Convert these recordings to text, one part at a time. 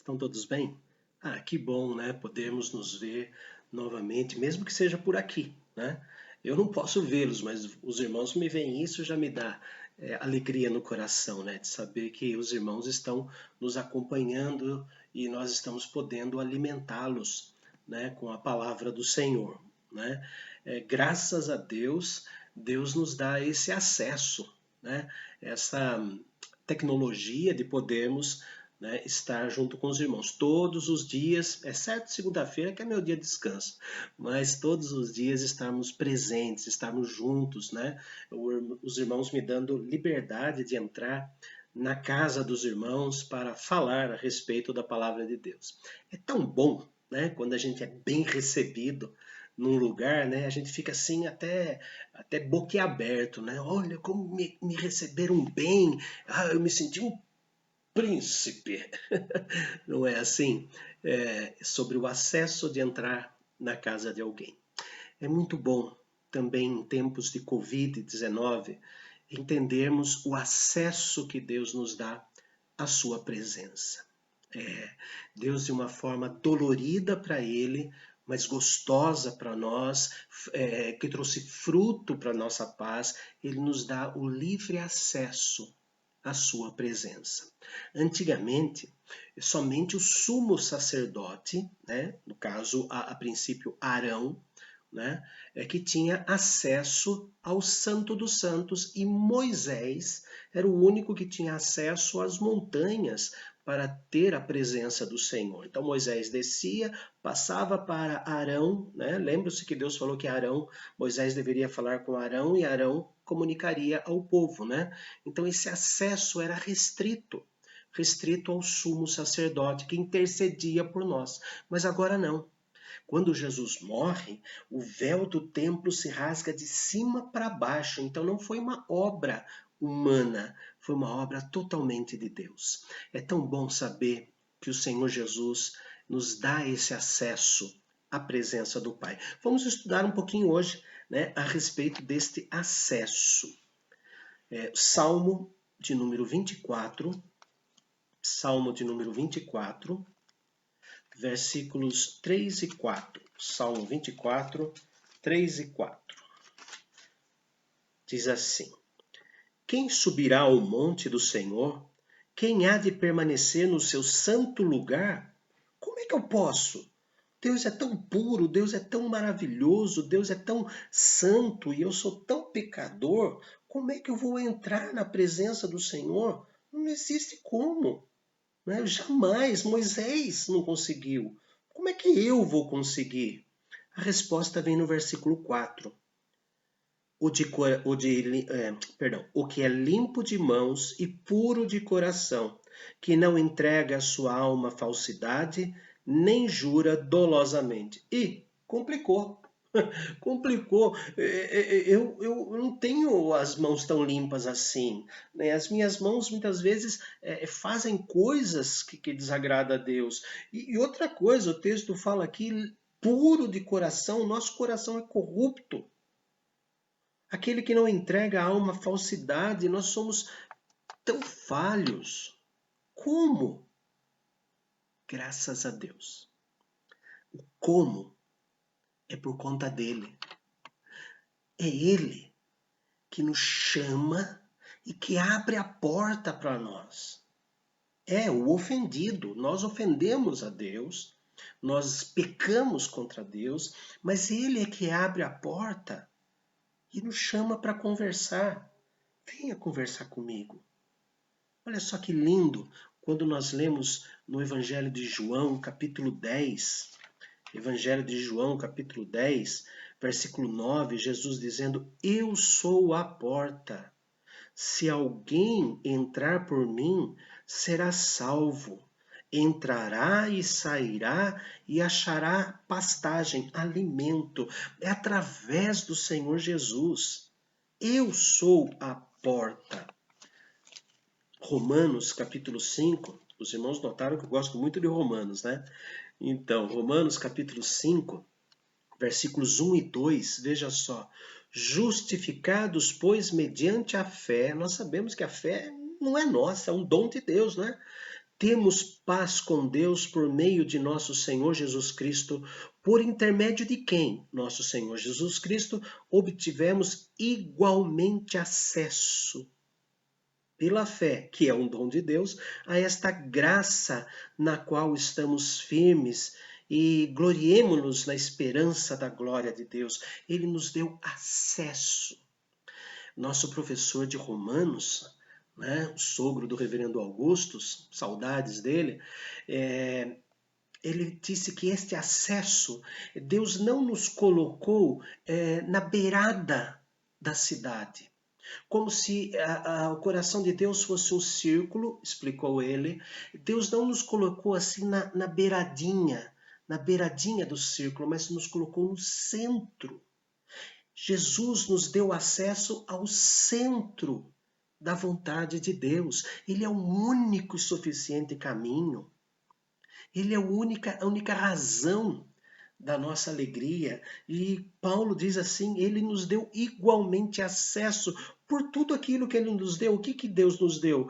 Estão todos bem? Ah, que bom, né? Podemos nos ver novamente, mesmo que seja por aqui, né? Eu não posso vê-los, mas os irmãos me veem, isso já me dá alegria no coração, né? De saber que os irmãos estão nos acompanhando e nós estamos podendo alimentá-los, né? Com a palavra do Senhor, né? Graças a Deus, Deus nos dá esse acesso, né? Essa tecnologia de podermos, né, estar junto com os irmãos todos os dias, exceto segunda-feira que é meu dia de descanso, mas todos os dias estarmos presentes, estarmos juntos, né? Os irmãos me dando liberdade de entrar na casa dos irmãos para falar a respeito da palavra de Deus. É tão bom, né, quando a gente é bem recebido num lugar, né, a gente fica assim até boquiaberto, né? Olha como me receberam bem, eu me senti um príncipe. Não é assim? Sobre o acesso de entrar na casa de alguém. É muito bom também em tempos de Covid-19 entendermos o acesso que Deus nos dá à sua presença. Deus de uma forma dolorida para ele, mas gostosa para nós, que trouxe fruto para nossa paz, ele nos dá o livre acesso à sua presença. Antigamente, somente o sumo sacerdote, né, no caso, a princípio Arão, né, que tinha acesso ao Santo dos Santos, e Moisés era o único que tinha acesso às montanhas para ter a presença do Senhor. Então Moisés descia, passava para Arão, né? Lembra-se que Deus falou que Moisés deveria falar com Arão e Arão comunicaria ao povo, né? Então esse acesso era restrito ao sumo sacerdote que intercedia por nós. Mas agora não. Quando Jesus morre, o véu do templo se rasga de cima para baixo. Então não foi uma obra humana, foi uma obra totalmente de Deus. É tão bom saber que o Senhor Jesus nos dá esse acesso à presença do Pai. Vamos estudar um pouquinho hoje, né, a respeito deste acesso. Salmo de número 24, versículos 3 e 4. Salmo 24, 3 e 4. Diz assim: Quem subirá ao monte do Senhor? Quem há de permanecer no seu santo lugar? Como é que eu posso? Deus é tão puro, Deus é tão maravilhoso, Deus é tão santo e eu sou tão pecador. Como é que eu vou entrar na presença do Senhor? Não existe como. Né? Jamais, Moisés não conseguiu. Como é que eu vou conseguir? A resposta vem no versículo 4. O que é limpo de mãos e puro de coração, que não entrega a sua alma à falsidade, nem jura dolosamente. E complicou. Complicou. Eu não tenho as mãos tão limpas assim. Né? As minhas mãos muitas vezes fazem coisas que desagradam a Deus. E outra coisa, o texto fala aqui, puro de coração, nosso coração é corrupto. Aquele que não entrega a alma à falsidade, nós somos tão falhos. Como? Graças a Deus. O como é por conta dele. É ele que nos chama e que abre a porta para nós. É o ofendido. Nós ofendemos a Deus, nós pecamos contra Deus, mas ele é que abre a porta e nos chama para conversar. Venha conversar comigo. Olha só que lindo quando nós lemos no Evangelho de João, capítulo 10. Evangelho de João, capítulo 10, versículo 9, Jesus dizendo: Eu sou a porta. Se alguém entrar por mim, será salvo. Entrará e sairá e achará pastagem, alimento. É através do Senhor Jesus. Eu sou a porta. Romanos, capítulo 5. Os irmãos notaram que eu gosto muito de Romanos, né? Então, Romanos, capítulo 5, versículos 1 e 2, veja só. Justificados, pois, mediante a fé, nós sabemos que a fé não é nossa, é um dom de Deus, né? temos paz com Deus por meio de nosso Senhor Jesus Cristo, por intermédio de quem, nosso Senhor Jesus Cristo, obtivemos igualmente acesso, pela fé, que é um dom de Deus, a esta graça na qual estamos firmes e gloriemo-nos na esperança da glória de Deus. Ele nos deu acesso. Nosso professor de Romanos, né, o sogro do reverendo Augustus, saudades dele, ele disse que este acesso, Deus não nos colocou na beirada da cidade, como se o coração de Deus fosse um círculo, explicou ele. Deus não nos colocou assim na beiradinha do círculo, mas nos colocou no centro. Jesus nos deu acesso ao centro da vontade de Deus. Ele é o único e suficiente caminho. Ele é a única razão da nossa alegria. E Paulo diz assim, ele nos deu igualmente acesso por tudo aquilo que ele nos deu. O que Deus nos deu?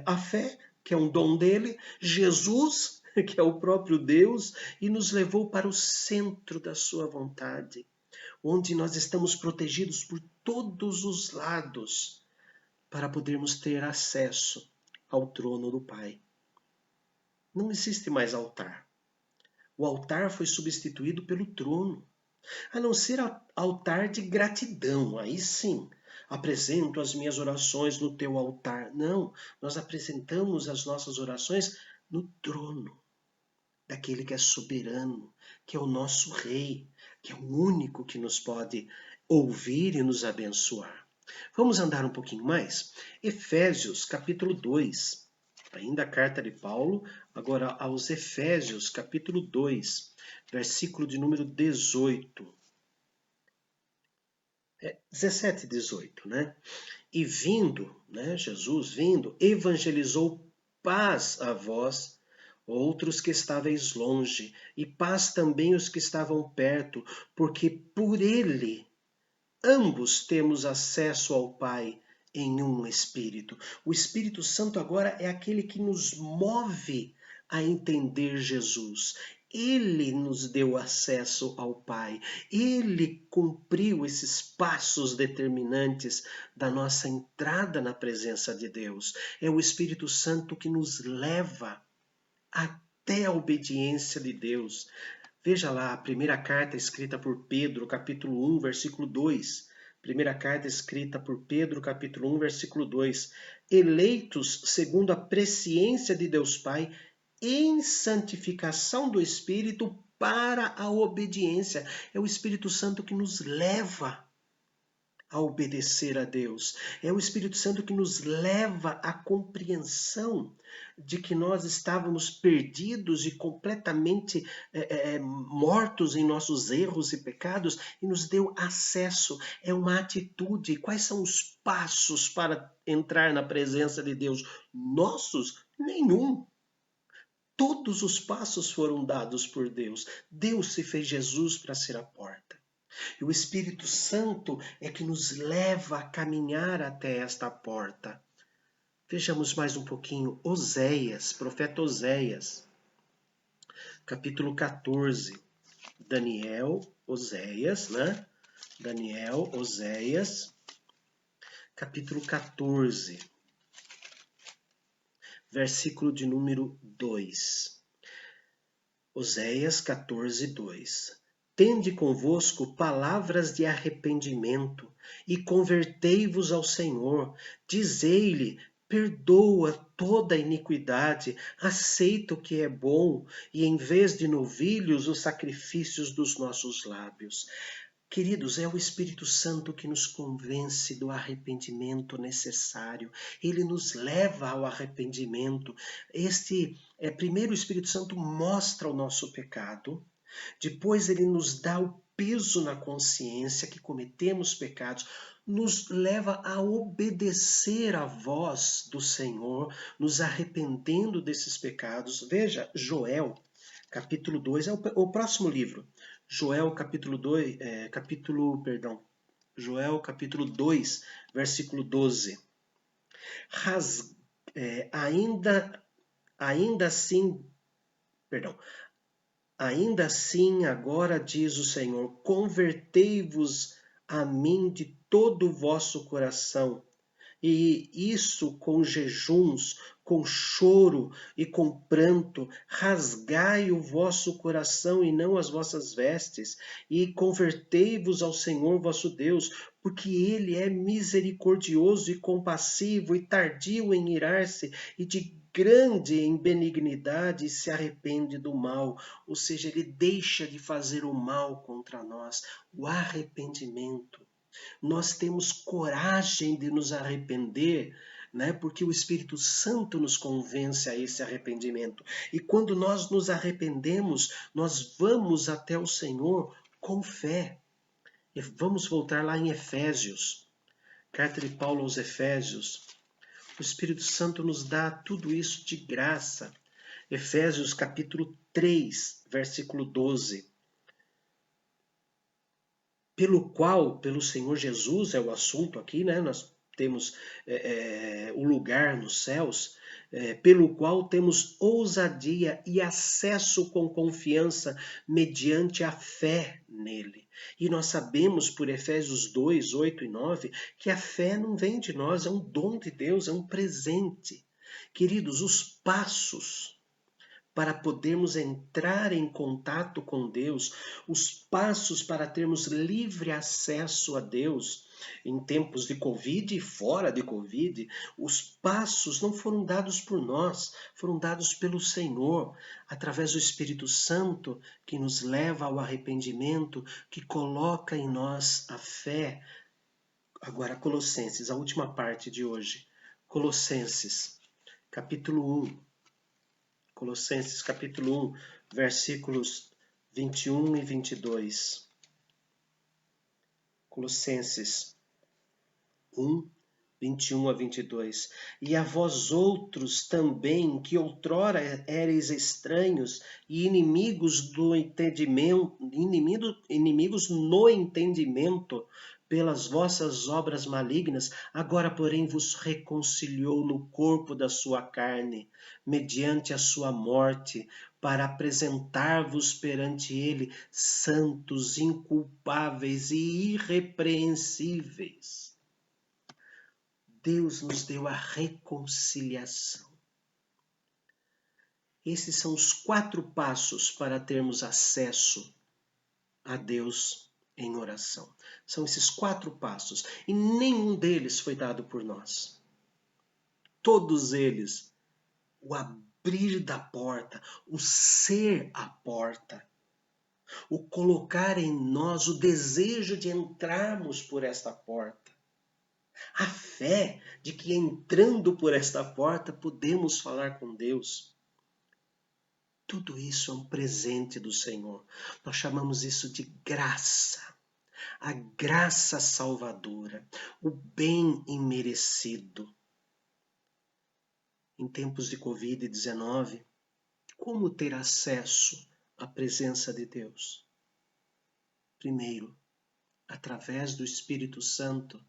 A fé, que é um dom dele, Jesus, que é o próprio Deus, e nos levou para o centro da sua vontade, onde nós estamos protegidos por todos os lados para podermos ter acesso ao trono do Pai. Não existe mais altar. O altar foi substituído pelo trono, a não ser altar de gratidão. Aí sim, apresento as minhas orações no teu altar. Não, nós apresentamos as nossas orações no trono daquele que é soberano, que é o nosso rei, que é o único que nos pode ouvir e nos abençoar. Vamos andar um pouquinho mais? Efésios, capítulo 2. Ainda a carta de Paulo, agora aos Efésios, capítulo 2, versículo de número 18. 17 e 18, né? E vindo, né, Jesus vindo, evangelizou paz a vós, outros que estáveis longe, e paz também os que estavam perto, porque por ele ambos temos acesso ao Pai em um Espírito. O Espírito Santo agora é aquele que nos move a entender Jesus. Ele nos deu acesso ao Pai. Ele cumpriu esses passos determinantes da nossa entrada na presença de Deus. É o Espírito Santo que nos leva até a obediência de Deus. Veja lá a primeira carta escrita por Pedro, capítulo 1, versículo 2. Primeira carta escrita por Pedro, capítulo 1, versículo 2. Eleitos segundo a presciência de Deus Pai, em santificação do Espírito para a obediência. É o Espírito Santo que nos leva a obedecer a Deus. É o Espírito Santo que nos leva à compreensão de que nós estávamos perdidos e completamente mortos em nossos erros e pecados e nos deu acesso. É uma atitude. Quais são os passos para entrar na presença de Deus? Nossos? Nenhum. Todos os passos foram dados por Deus. Deus se fez Jesus para ser a porta. E o Espírito Santo é que nos leva a caminhar até esta porta. Vejamos mais um pouquinho. Oséias, profeta Oséias, capítulo 14. Daniel, Oséias, né? Daniel, Oséias, capítulo 14, versículo de número 2. Oséias 14, 2. Tende convosco palavras de arrependimento e convertei-vos ao Senhor. Dizei-lhe, perdoa toda a iniquidade, aceita o que é bom, e em vez de novilhos, os sacrifícios dos nossos lábios. Queridos, é o Espírito Santo que nos convence do arrependimento necessário. Ele nos leva ao arrependimento. Primeiro o Espírito Santo mostra o nosso pecado, depois ele nos dá o peso na consciência que cometemos pecados, nos leva a obedecer à voz do Senhor, nos arrependendo desses pecados. Veja, Joel, capítulo 2, é o próximo livro. Joel, capítulo 2, Joel, capítulo 2, versículo 12. Ainda Ainda assim, perdão, ainda assim, agora diz o Senhor, convertei-vos a mim de todo o vosso coração, e isso com jejuns, com choro e com pranto, rasgai o vosso coração e não as vossas vestes, e convertei-vos ao Senhor vosso Deus, porque ele é misericordioso e compassivo e tardio em irar-se e de grande em benignidade e se arrepende do mal, ou seja, ele deixa de fazer o mal contra nós, o arrependimento. Nós temos coragem de nos arrepender, né? Porque o Espírito Santo nos convence a esse arrependimento. E quando nós nos arrependemos, nós vamos até o Senhor com fé. E vamos voltar lá em Efésios, carta de Paulo aos Efésios. O Espírito Santo nos dá tudo isso de graça. Efésios capítulo 3, versículo 12. Pelo qual, pelo Senhor Jesus, é o assunto aqui, né? Nós temos o lugar nos céus, pelo qual temos ousadia e acesso com confiança mediante a fé nele. E nós sabemos por Efésios 2, 8 e 9, que a fé não vem de nós, é um dom de Deus, é um presente. Queridos, os passos para podermos entrar em contato com Deus, os passos para termos livre acesso a Deus em tempos de Covid e fora de Covid, os passos não foram dados por nós, foram dados pelo Senhor, através do Espírito Santo que nos leva ao arrependimento, que coloca em nós a fé. Agora, Colossenses, a última parte de hoje. Colossenses, capítulo 1. Colossenses capítulo 1, versículos 21 e 22. Colossenses 1, 21 a 22. E a vós outros também, que outrora éreis estranhos e inimigos do entendimento, inimigos no entendimento, pelas vossas obras malignas, agora, porém, vos reconciliou no corpo da sua carne, mediante a sua morte, para apresentar-vos perante ele santos, inculpáveis e irrepreensíveis. Deus nos deu a reconciliação. Esses são os 4 passos para termos acesso a Deus em oração. São esses 4 passos. E nenhum deles foi dado por nós. Todos eles, o abrir da porta, o ser a porta, o colocar em nós o desejo de entrarmos por esta porta. A fé de que entrando por esta porta podemos falar com Deus. Tudo isso é um presente do Senhor. Nós chamamos isso de graça. A graça salvadora, o bem imerecido. Em tempos de Covid-19, como ter acesso à presença de Deus? Primeiro, através do Espírito Santo,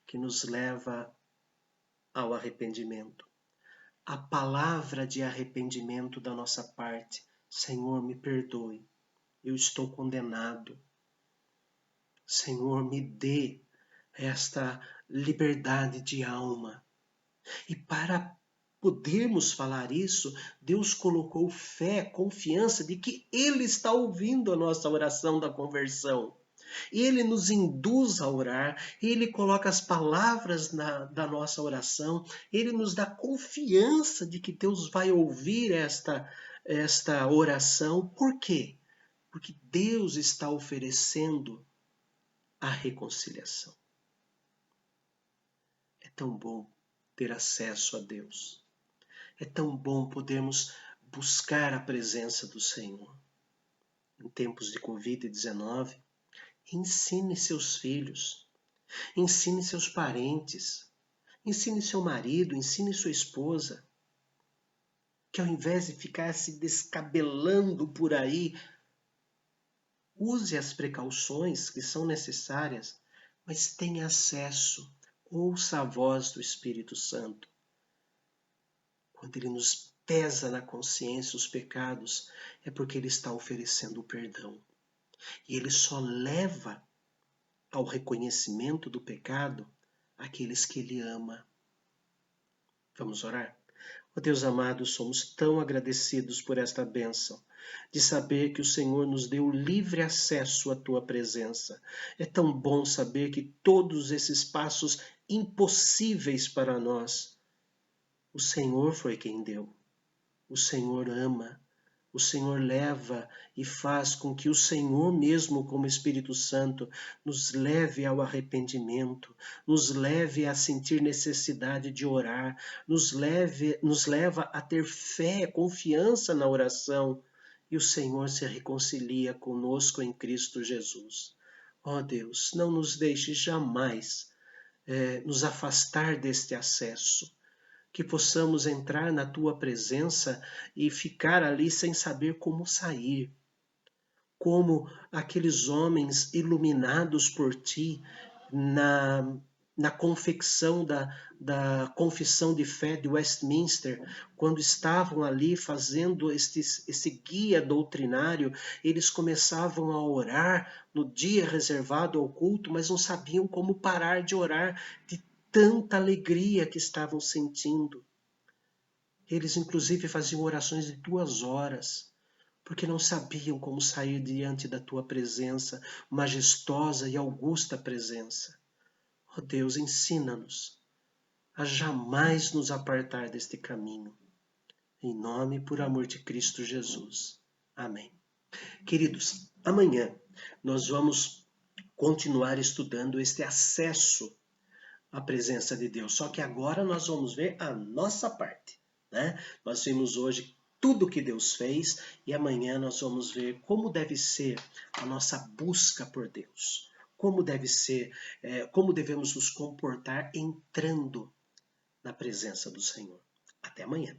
que nos leva ao arrependimento. A palavra de arrependimento da nossa parte. Senhor, me perdoe, eu estou condenado. Senhor, me dê esta liberdade de alma. E para podermos falar isso, Deus colocou fé, confiança de que Ele está ouvindo a nossa oração da conversão. Ele nos induz a orar, Ele coloca as palavras da nossa oração, Ele nos dá confiança de que Deus vai ouvir esta oração. Por quê? Porque Deus está oferecendo a reconciliação. É tão bom ter acesso a Deus. É tão bom podermos buscar a presença do Senhor. Em tempos de Covid-19, ensine seus filhos, ensine seus parentes, ensine seu marido, ensine sua esposa, que ao invés de ficar se descabelando por aí, use as precauções que são necessárias, mas tenha acesso, ouça a voz do Espírito Santo. Quando ele nos pesa na consciência os pecados, é porque ele está oferecendo o perdão. E ele só leva ao reconhecimento do pecado aqueles que ele ama. Vamos orar? Ó Deus amado, somos tão agradecidos por esta bênção, de saber que o Senhor nos deu livre acesso à tua presença. É tão bom saber que todos esses passos impossíveis para nós, o Senhor foi quem deu. O Senhor ama. O Senhor leva e faz com que o Senhor mesmo, como Espírito Santo, nos leve ao arrependimento, nos leve a sentir necessidade de orar, nos leva a ter fé, confiança na oração, e o Senhor se reconcilia conosco em Cristo Jesus. Ó Deus, não nos deixe jamais nos afastar deste acesso, que possamos entrar na tua presença e ficar ali sem saber como sair. Como aqueles homens iluminados por ti na confecção da Confissão de Fé de Westminster, quando estavam ali fazendo esse guia doutrinário, eles começavam a orar no dia reservado ao culto, mas não sabiam como parar de orar de tanta alegria que estavam sentindo. Eles, inclusive, faziam orações de 2 horas, porque não sabiam como sair diante da tua presença, majestosa e augusta presença. Ó Deus, ensina-nos a jamais nos apartar deste caminho. Em nome e por amor de Cristo Jesus. Amém. Queridos, amanhã nós vamos continuar estudando este acesso a presença de Deus. Só que agora nós vamos ver a nossa parte, né? Nós vimos hoje tudo que Deus fez e amanhã nós vamos ver como deve ser a nossa busca por Deus. Como deve ser, como devemos nos comportar entrando na presença do Senhor. Até amanhã.